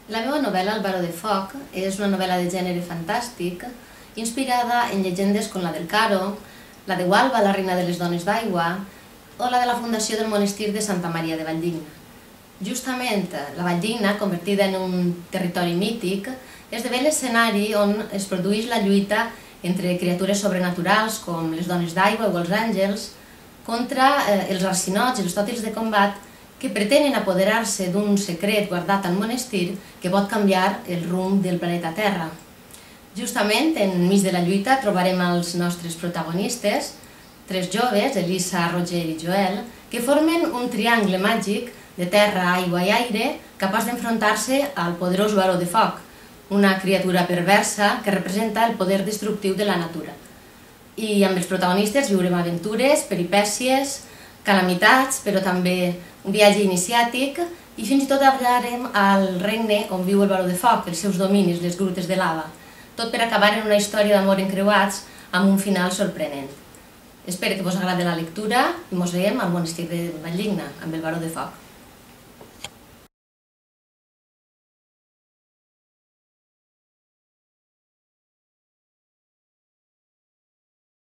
La meva novel·la, El baró de foc, és una novel·la de gènere fantàstic inspirada en llegendes com la del Caro, la de Gualba, la reina de les dones d'aigua, o la de la fundació del monestir de Santa Maria de Valldigna. Justament, la Valldigna, convertida en un territori mític, esdevé l'escenari on es produeix la lluita entre criatures sobrenaturals com les dones d'aigua o els àngels contra els arsinots i els tòtils de combat que pretenen apoderar-se d'un secret guardat al monestir que pot canviar el rumb del planeta Terra. Justament, enmig de la lluita, trobarem els nostres protagonistes, tres joves, Elisa, Roger i Joel, que formen un triangle màgic de terra, aigua i aire capaç d'enfrontar-se al poderós baró de foc, una criatura perversa que representa el poder destructiu de la natura. I amb els protagonistes viurem aventures, peripècies, calamitats, però també un viatge iniciàtic i fins i tot arribarem al regne on viu el baró de foc, els seus dominis, les grutes de lava, tot per acabar en una història d'amor encreuats amb un final sorprenent. Espero que vos agradi la lectura i mos veiem al monestir de Valldigna amb el baró de foc.